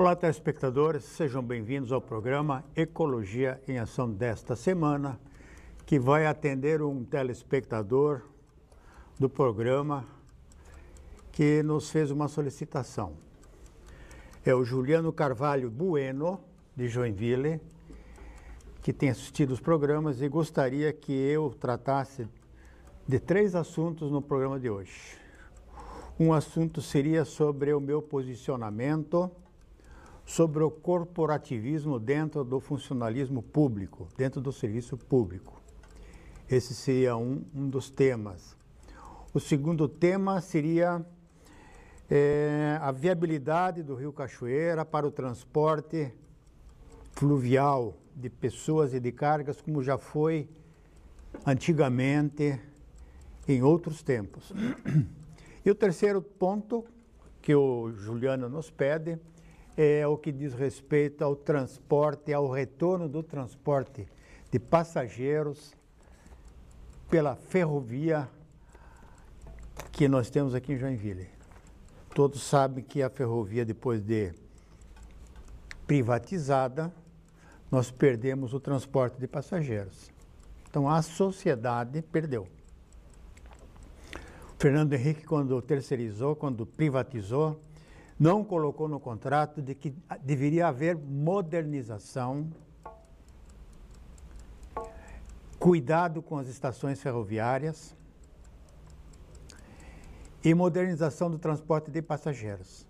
Olá, telespectadores, sejam bem-vindos ao programa Ecologia em Ação desta semana, que vai atender um telespectador do programa que nos fez uma solicitação. É o Juliano Carvalho Bueno, de Joinville, que tem assistido os programas e gostaria que eu tratasse de 3 assuntos no programa de hoje. Um assunto seria sobre o meu posicionamento sobre o corporativismo dentro do funcionalismo público, dentro do serviço público. Esse seria um dos temas. O segundo tema seria a viabilidade do Rio Cachoeira para o transporte fluvial de pessoas e de cargas, como já foi antigamente em outros tempos. E o terceiro ponto que o Juliano nos pede é o que diz respeito ao transporte, ao retorno do transporte de passageiros pela ferrovia que nós temos aqui em Joinville. Todos sabem que a ferrovia, depois de privatizada, nós perdemos o transporte de passageiros. Então a sociedade perdeu. Fernando Henrique, quando terceirizou, quando privatizou, não colocou no contrato de que deveria haver modernização, cuidado com as estações ferroviárias e modernização do transporte de passageiros.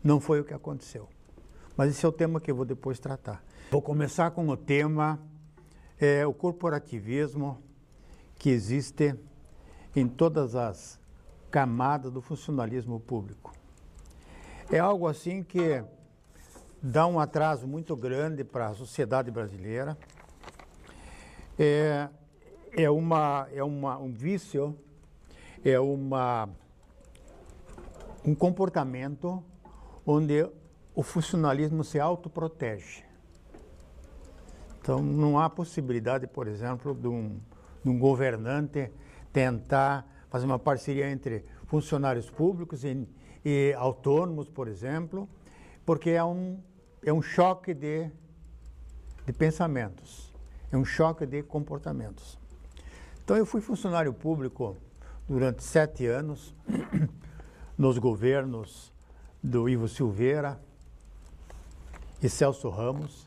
Não foi o que aconteceu. Mas esse é o tema que eu vou depois tratar. Vou começar com o tema, o corporativismo que existe em todas as camadas do funcionalismo público. É algo assim que dá um atraso muito grande para a sociedade brasileira. Um vício, um comportamento onde o funcionalismo se autoprotege. Então, não há possibilidade, por exemplo, de um governante tentar fazer uma parceria entre funcionários públicos e autônomos, por exemplo, porque é um choque de pensamentos, é um choque de comportamentos. Então, eu fui funcionário público durante 7 anos, nos governos do Ivo Silveira e Celso Ramos,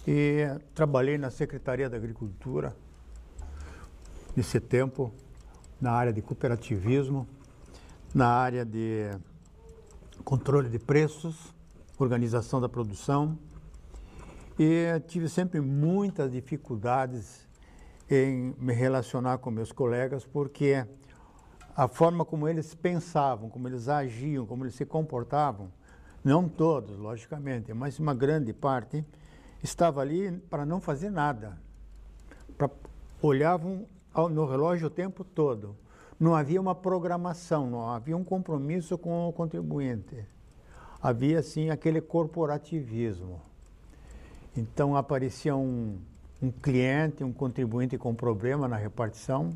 e trabalhei na Secretaria da Agricultura nesse tempo, na área de cooperativismo, na área de controle de preços, organização da produção, e tive sempre muitas dificuldades em me relacionar com meus colegas, porque a forma como eles pensavam, como eles agiam, como eles se comportavam, não todos, logicamente, mas uma grande parte, estava ali para não fazer nada. Olhavam no relógio o tempo todo. Não havia uma programação, não havia um compromisso com o contribuinte. Havia, sim, aquele corporativismo. Então, aparecia um cliente, um contribuinte com problema na repartição.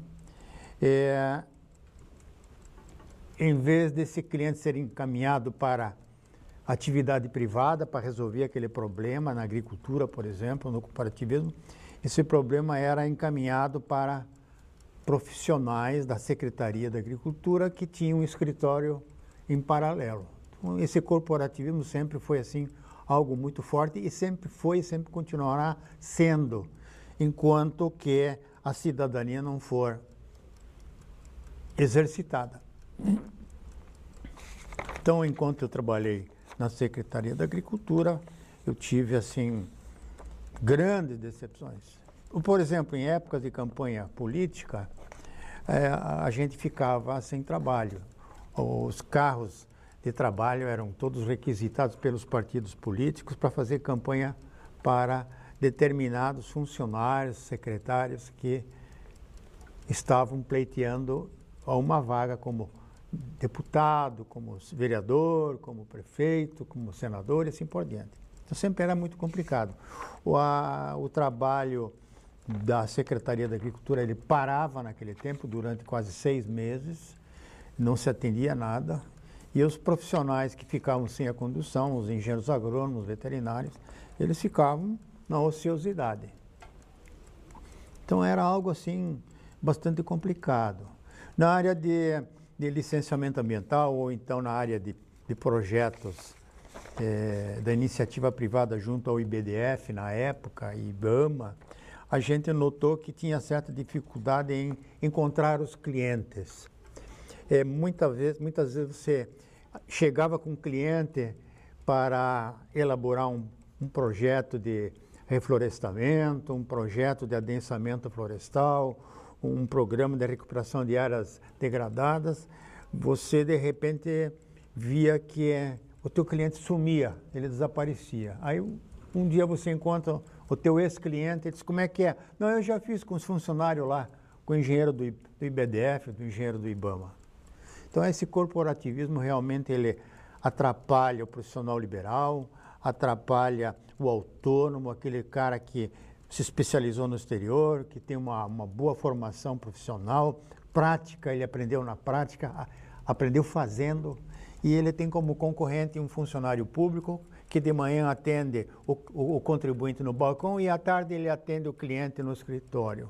Em vez desse cliente ser encaminhado para atividade privada, para resolver aquele problema na agricultura, por exemplo, no cooperativismo, esse problema era encaminhado para profissionais da Secretaria da Agricultura que tinham um escritório em paralelo. Então, esse corporativismo sempre foi assim algo muito forte e sempre foi e sempre continuará sendo, enquanto que a cidadania não for exercitada. Então, enquanto eu trabalhei na Secretaria da Agricultura, eu tive assim grandes decepções. Por exemplo, em épocas de campanha política, a gente ficava sem trabalho. Os carros de trabalho eram todos requisitados pelos partidos políticos para fazer campanha para determinados funcionários, secretários que estavam pleiteando uma vaga como deputado, como vereador, como prefeito, como senador e assim por diante. Então sempre era muito complicado. O trabalho da Secretaria da Agricultura, ele parava naquele tempo durante quase 6 meses, não se atendia a nada, E os profissionais que ficavam sem a condução, os engenheiros agrônomos, veterinários, eles ficavam na ociosidade. Então era algo assim bastante complicado. Na área de licenciamento ambiental ou então na área de projetos da iniciativa privada junto ao IBDF na época, IBAMA, a gente notou que tinha certa dificuldade em encontrar os clientes. Muitas vezes você chegava com um cliente para elaborar um projeto de reflorestamento, um projeto de adensamento florestal, um programa de recuperação de áreas degradadas, você de repente via que o teu cliente sumia, ele desaparecia. Aí um dia você encontra o teu ex-cliente e diz, como é que é? Não, eu já fiz com os funcionários lá, com o engenheiro do IBDF, do engenheiro do IBAMA. Então esse corporativismo realmente ele atrapalha o profissional liberal, atrapalha o autônomo, aquele cara que se especializou no exterior, que tem uma boa formação profissional, prática, ele aprendeu na prática, aprendeu fazendo, e ele tem como concorrente um funcionário público que de manhã atende o contribuinte no balcão e à tarde ele atende o cliente no escritório,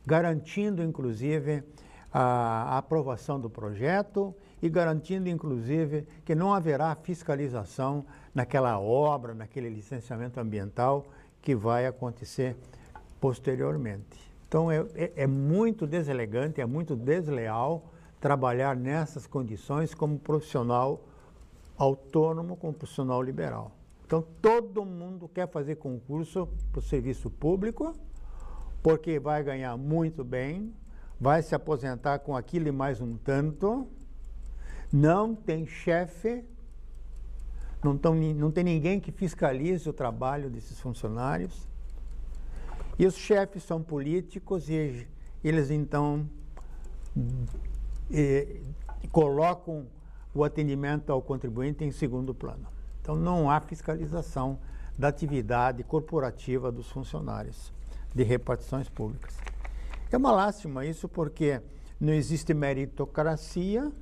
garantindo inclusive a aprovação do projeto e garantindo inclusive que não haverá fiscalização naquela obra, naquele licenciamento ambiental que vai acontecer posteriormente. Então é muito deselegante, é muito desleal trabalhar nessas condições como profissional autônomo, como profissional liberal. Então todo mundo quer fazer concurso para o serviço público porque vai ganhar muito bem, vai se aposentar com aquilo e mais um tanto, não tem chefe, não tem ninguém que fiscalize o trabalho desses funcionários. E os chefes são políticos e eles então colocam o atendimento ao contribuinte em segundo plano. Então não há fiscalização da atividade corporativa dos funcionários de repartições públicas. É uma lástima isso porque não existe meritocracia,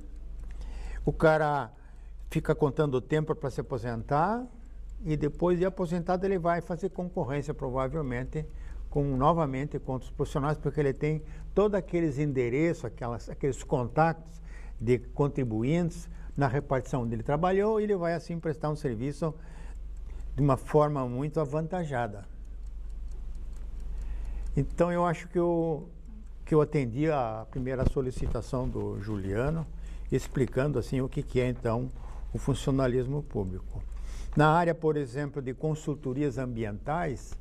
o cara fica contando o tempo para se aposentar e depois de aposentado ele vai fazer concorrência provavelmente novamente com outros profissionais porque ele tem todos aqueles endereços, aqueles contatos de contribuintes na repartição onde ele trabalhou e ele vai assim prestar um serviço de uma forma muito avantajada. Então eu acho que eu atendi a primeira solicitação do Juliano, explicando assim o que é então o funcionalismo público. Na área, por exemplo, de consultorias ambientais,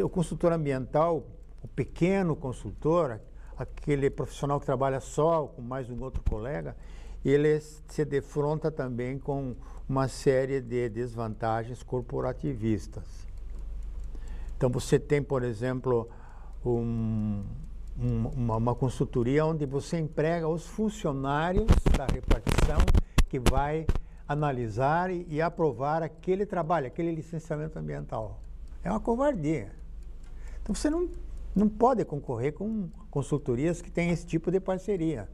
o consultor ambiental, o pequeno consultor, aquele profissional que trabalha só com mais um outro colega, ele se defronta também com uma série de desvantagens corporativistas. Então você tem, por exemplo, uma consultoria onde você emprega os funcionários da repartição que vai analisar e aprovar aquele trabalho, aquele licenciamento ambiental. É uma covardia. Então você não pode concorrer com consultorias que têm esse tipo de parceria.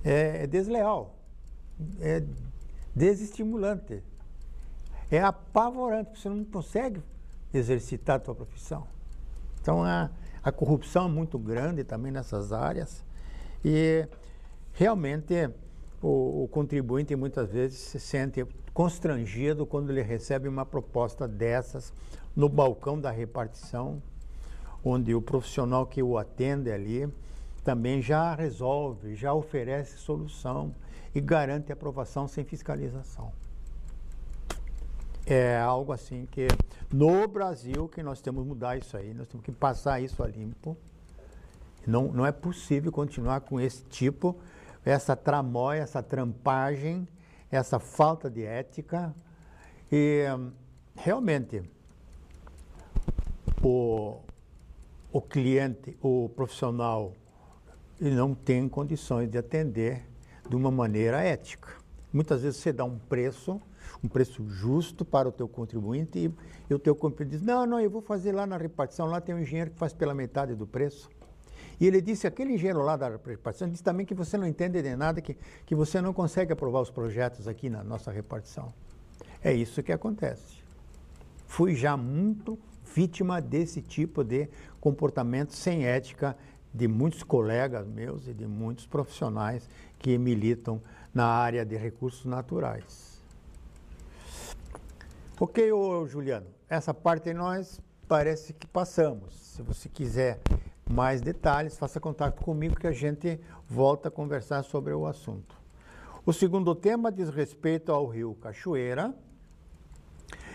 É desleal, é desestimulante, é apavorante, você não consegue exercitar a sua profissão. Então a corrupção é muito grande também nessas áreas e realmente o contribuinte muitas vezes se sente constrangido quando ele recebe uma proposta dessas no balcão da repartição, onde o profissional que o atende ali também já resolve, já oferece solução e garante aprovação sem fiscalização. É algo assim que no Brasil que nós temos que mudar isso aí, nós temos que passar isso a limpo. Não é possível continuar com esse tipo, essa tramóia, essa trampagem, essa falta de ética. E realmente o cliente, o profissional, ele não tem condições de atender de uma maneira ética. Muitas vezes você dá um preço justo para o teu contribuinte e o teu contribuinte diz, não, eu vou fazer lá na repartição, lá tem um engenheiro que faz pela metade do preço. E ele disse, aquele engenheiro lá da repartição, disse também que você não entende de nada, que você não consegue aprovar os projetos aqui na nossa repartição. É isso que acontece. Fui já muito vítima desse tipo de comportamento sem ética de muitos colegas meus e de muitos profissionais que militam na área de recursos naturais. Ok, ô Juliano, essa parte nós parece que passamos. Se você quiser mais detalhes, faça contato comigo que a gente volta a conversar sobre o assunto. O segundo tema diz respeito ao rio Cachoeira.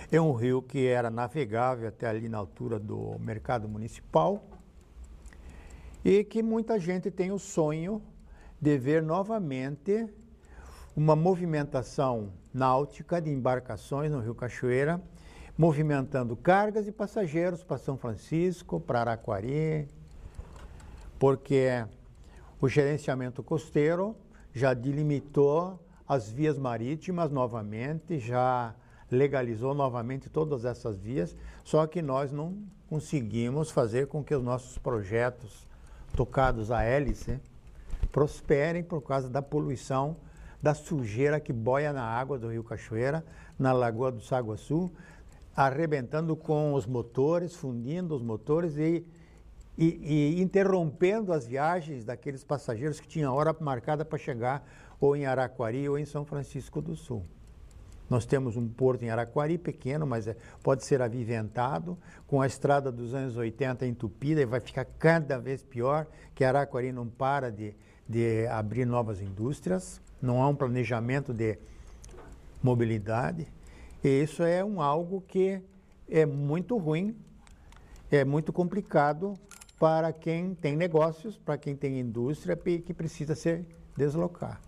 É um rio que era navegável até ali na altura do mercado municipal e que muita gente tem o sonho de ver novamente uma movimentação náutica de embarcações no rio Cachoeira, movimentando cargas e passageiros para São Francisco, para Araquari, porque o gerenciamento costeiro já delimitou as vias marítimas novamente, já legalizou novamente todas essas vias, só que nós não conseguimos fazer com que os nossos projetos tocados a hélice prosperem por causa da poluição, da sujeira que boia na água do rio Cachoeira, na Lagoa do Saguaçu, arrebentando com os motores, fundindo os motores e interrompendo as viagens daqueles passageiros que tinham hora marcada para chegar ou em Araquari ou em São Francisco do Sul. Nós temos um porto em Araquari, pequeno, mas pode ser aviventado, com a estrada dos anos 80 entupida, e vai ficar cada vez pior, que Araquari não para de abrir novas indústrias, não há um planejamento de mobilidade, e isso é algo que é muito ruim, é muito complicado para quem tem negócios, para quem tem indústria, que precisa se deslocar.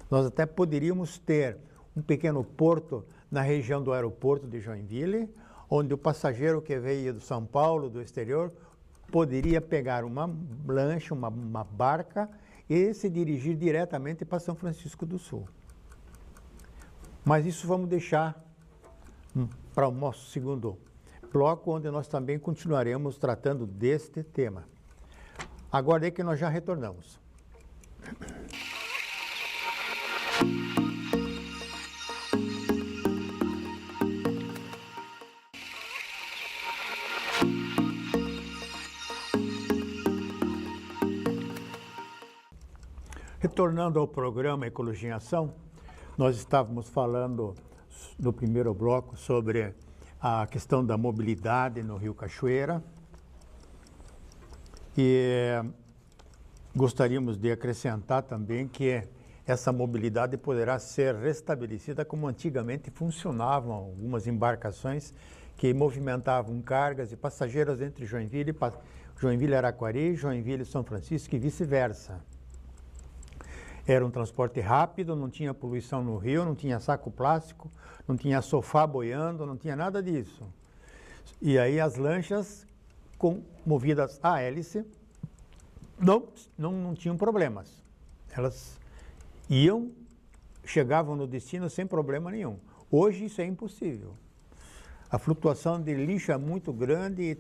Nós até poderíamos ter um pequeno porto na região do aeroporto de Joinville, onde o passageiro que veio do São Paulo, do exterior, poderia pegar uma lancha, uma barca e se dirigir diretamente para São Francisco do Sul. Mas isso vamos deixar para o nosso segundo bloco, onde nós também continuaremos tratando deste tema. Agora é que nós já retornamos. Retornando ao programa Ecologia em Ação, nós estávamos falando no primeiro bloco sobre a questão da mobilidade no rio Cachoeira e gostaríamos de acrescentar também que essa mobilidade poderá ser restabelecida como antigamente funcionavam algumas embarcações que movimentavam cargas e passageiros entre Joinville e Araquari, Joinville e São Francisco e vice-versa. Era um transporte rápido, não tinha poluição no rio, não tinha saco plástico, não tinha sofá boiando, não tinha nada disso. E aí as lanchas movidas a hélice não tinham problemas. Elas chegavam no destino sem problema nenhum. Hoje isso é impossível. A flutuação de lixo é muito grande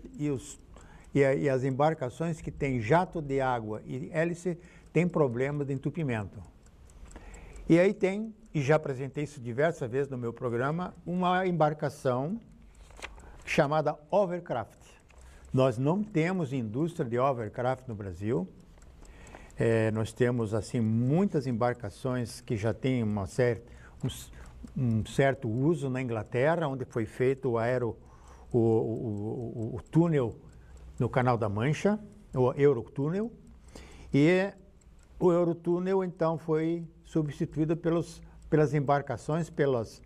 e as embarcações que têm jato de água e hélice têm problemas de entupimento. E aí e já apresentei isso diversas vezes no meu programa, uma embarcação chamada Overcraft. Nós não temos indústria de Overcraft no Brasil. Nós temos assim muitas embarcações que já têm um certo uso na Inglaterra, onde foi feito o túnel no Canal da Mancha, o Eurotúnel, e o Eurotúnel então foi substituído pelas embarcações, pelos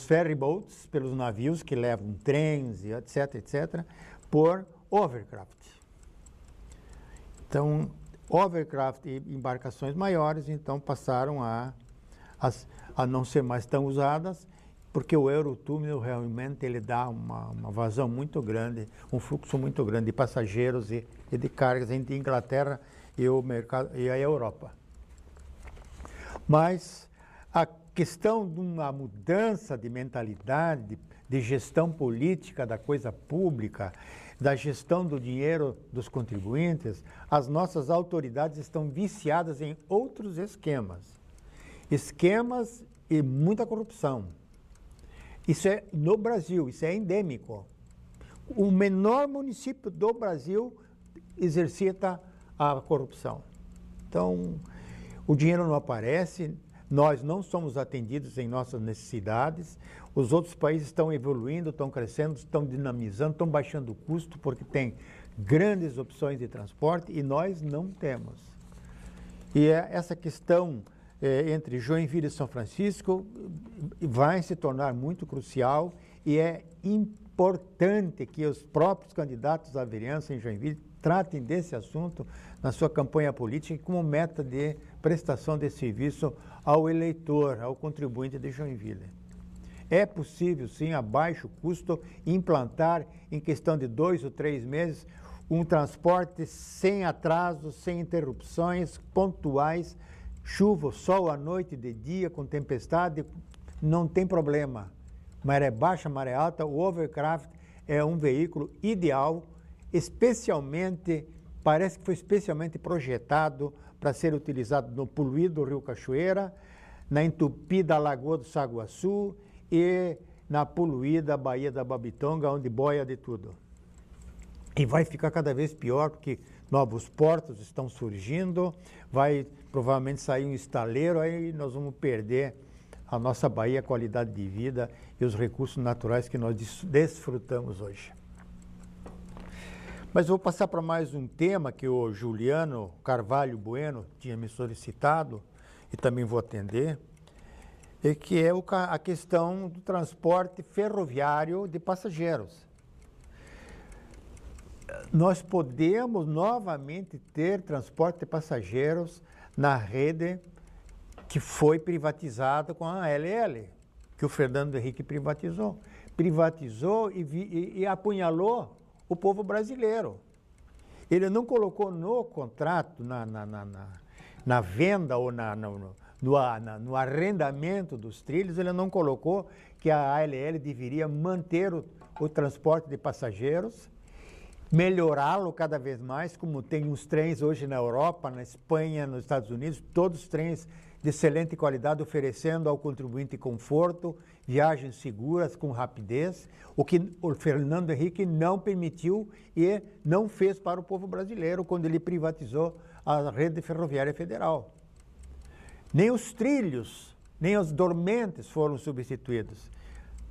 ferryboats, pelos navios que levam trens, etc., por Overcraft. Então, Overcraft e embarcações maiores, então, passaram a não ser mais tão usadas, porque o Eurotúnel realmente ele dá uma vazão muito grande, um fluxo muito grande de passageiros e de cargas entre a Inglaterra e a Europa. Mas a questão de uma mudança de mentalidade, de de gestão política da coisa pública, da gestão do dinheiro dos contribuintes, as nossas autoridades estão viciadas em outros esquemas. Esquemas e muita corrupção. Isso é no Brasil, isso é endêmico. O menor município do Brasil exercita a corrupção. Então, o dinheiro não aparece, nós não somos atendidos em nossas necessidades, os outros países estão evoluindo, estão crescendo, estão dinamizando, estão baixando o custo porque tem grandes opções de transporte e nós não temos. E essa questão entre Joinville e São Francisco vai se tornar muito crucial e é importante que os próprios candidatos à vereança em Joinville tratem desse assunto na sua campanha política como meta de prestação de serviço ao eleitor, ao contribuinte de Joinville. É possível, sim, a baixo custo, implantar em questão de 2 ou 3 meses um transporte sem atrasos, sem interrupções, pontuais, chuva, sol à noite, de dia, com tempestade, não tem problema. Maré baixa, maré alta, o Overcraft é um veículo ideal, parece que foi especialmente projetado para ser utilizado no poluído Rio Cachoeira, na entupida Lagoa do Saguaçu e na poluída Baía da Babitonga, onde boia de tudo. E vai ficar cada vez pior, porque novos portos estão surgindo, vai provavelmente sair um estaleiro, aí nós vamos perder a nossa Bahia, a qualidade de vida e os recursos naturais que nós desfrutamos hoje. Mas vou passar para mais um tema que o Juliano Carvalho Bueno tinha me solicitado, e também vou atender, e que é a questão do transporte ferroviário de passageiros. Nós podemos novamente ter transporte de passageiros na rede que foi privatizada com a ALL, que o Fernando Henrique privatizou. Privatizou e apunhalou o povo brasileiro. Ele não colocou no contrato, na venda ou no arrendamento dos trilhos, ele não colocou que a ALL deveria manter o transporte de passageiros, melhorá-lo cada vez mais, como tem os trens hoje na Europa, na Espanha, nos Estados Unidos, todos os trens de excelente qualidade, oferecendo ao contribuinte conforto, viagens seguras, com rapidez, o que o Fernando Henrique não permitiu e não fez para o povo brasileiro quando ele privatizou a rede ferroviária federal. Nem os trilhos, nem os dormentes foram substituídos.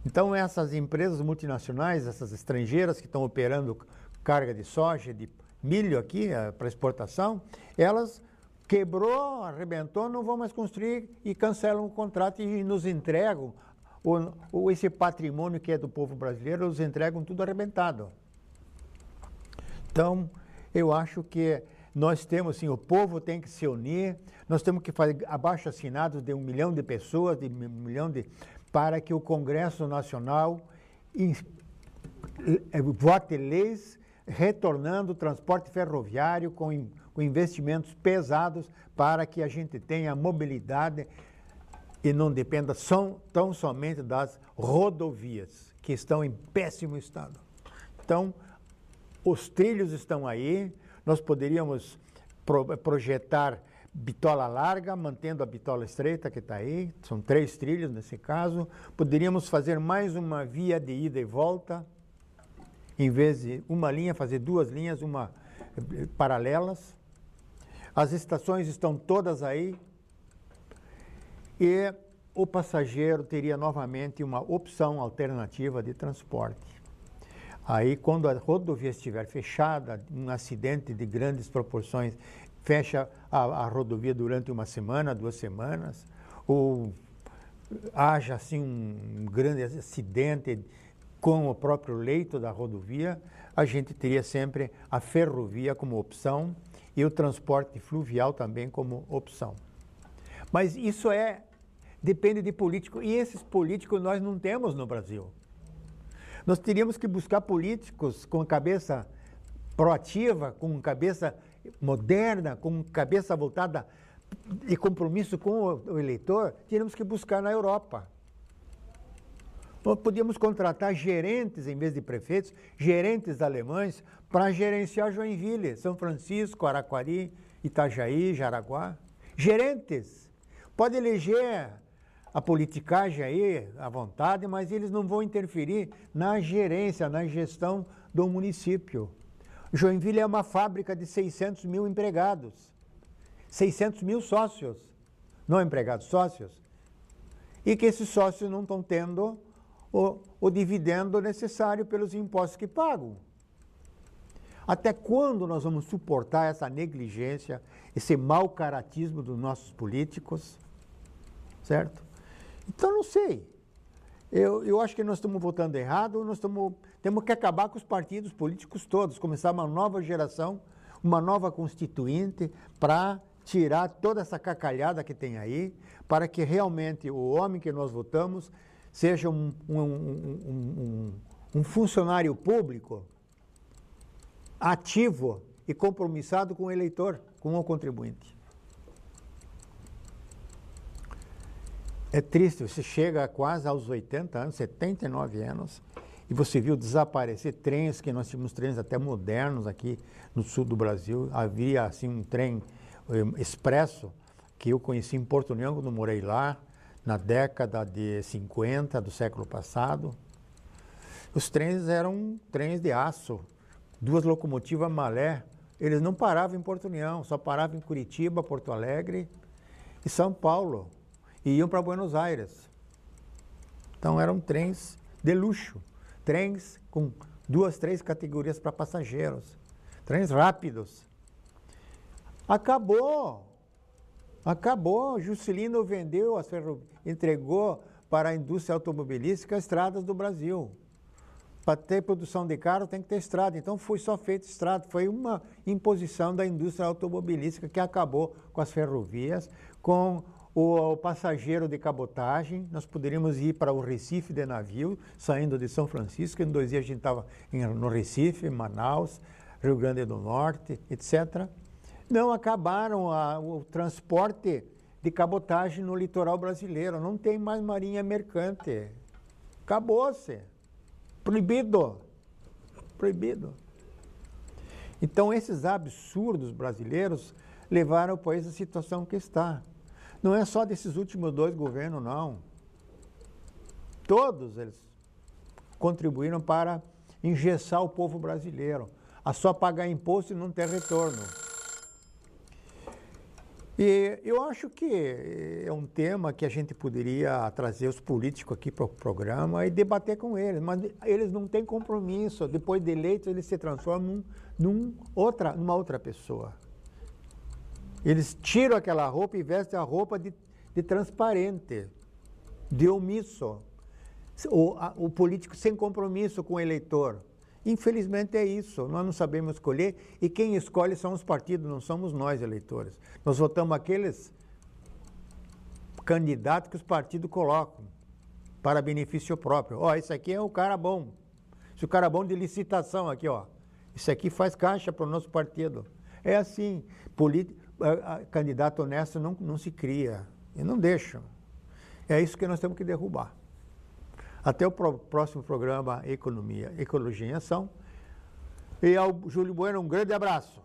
Então essas empresas multinacionais, essas estrangeiras que estão operando carga de soja, de milho aqui para exportação, elas quebrou, arrebentou, não vão mais construir e cancelam o contrato e nos entregam esse patrimônio que é do povo brasileiro, eles entregam tudo arrebentado. Então, eu acho que nós temos, sim, o povo tem que se unir, nós temos que fazer abaixo-assinados de 1 milhão de pessoas, para que o Congresso Nacional vote leis retornando o transporte ferroviário com investimentos pesados para que a gente tenha mobilidade e não dependa tão somente das rodovias, que estão em péssimo estado. Então, os trilhos estão aí, nós poderíamos projetar bitola larga, mantendo a bitola estreita que está aí, são 3 trilhos nesse caso, poderíamos fazer mais uma via de ida e volta, em vez de uma linha, fazer 2 linhas, paralelas. As estações estão todas aí e o passageiro teria novamente uma opção alternativa de transporte. Aí, quando a rodovia estiver fechada, um acidente de grandes proporções fecha a rodovia durante 1 semana, 2 semanas, ou haja assim um grande acidente com o próprio leito da rodovia, a gente teria sempre a ferrovia como opção e o transporte fluvial também como opção. Mas isso depende de político, e esses políticos nós não temos no Brasil. Nós teríamos que buscar políticos com cabeça proativa, com cabeça moderna, com cabeça voltada e compromisso com o eleitor, teríamos que buscar na Europa. Nós podíamos contratar gerentes, em vez de prefeitos, gerentes alemães, para gerenciar Joinville, São Francisco, Araquari, Itajaí, Jaraguá. Gerentes. Pode eleger a politicagem aí à vontade, mas eles não vão interferir na gerência, na gestão do município. Joinville é uma fábrica de 600 mil empregados, 600 mil sócios, não empregados, sócios, e que esses sócios não estão tendo o dividendo necessário pelos impostos que pagam. Até quando nós vamos suportar essa negligência, esse mau caratismo dos nossos políticos? Certo? Então, não sei. Eu acho que nós estamos votando errado, temos que acabar com os partidos políticos todos, começar uma nova geração, uma nova constituinte, para tirar toda essa cacalhada que tem aí, para que realmente o homem que nós votamos seja um funcionário público ativo e compromissado com o eleitor, com o contribuinte. É triste, você chega quase aos 80 anos, 79 anos, e você viu desaparecer trens, que nós tínhamos trens até modernos aqui no sul do Brasil. Havia assim um trem expresso que eu conheci em Porto União quando morei lá, na década de 50 do século passado. Os trens eram trens de aço, 2 locomotivas Malé. Eles não paravam em Porto União, só paravam em Curitiba, Porto Alegre e São Paulo. E iam para Buenos Aires. Então eram trens de luxo, trens com 2, 3 categorias para passageiros, trens rápidos. Acabou. Juscelino vendeu, entregou para a indústria automobilística as estradas do Brasil. Para ter produção de carro tem que ter estrada, então foi só feito estrada. Foi uma imposição da indústria automobilística que acabou com as ferrovias, com o passageiro de cabotagem. Nós poderíamos ir para o Recife de navio, saindo de São Francisco. Em 2 dias a gente estava no Recife, Manaus, Rio Grande do Norte, etc. Não acabaram o transporte de cabotagem no litoral brasileiro. Não tem mais marinha mercante. Acabou-se. Proibido. Proibido. Então, esses absurdos brasileiros levaram o país à situação que está. Não é só desses últimos 2 governos, não. Todos eles contribuíram para engessar o povo brasileiro, a só pagar imposto e não ter retorno. E eu acho que é um tema que a gente poderia trazer os políticos aqui para o programa e debater com eles, mas eles não têm compromisso. Depois de eleitos, eles se transformam numa outra pessoa. Eles tiram aquela roupa e vestem a roupa de transparente, de omisso. O político sem compromisso com o eleitor. Infelizmente é isso, nós não sabemos escolher e quem escolhe são os partidos, não somos nós, eleitores. Nós votamos aqueles candidatos que os partidos colocam para benefício próprio. Ó, esse aqui é o cara bom. Esse é o cara bom de licitação aqui, ó. Esse aqui faz caixa para o nosso partido. É assim, candidato honesto não se cria e não deixam. É isso que nós temos que derrubar. Até o próximo programa Ecologia em Ação. E ao Júlio Bueno, um grande abraço.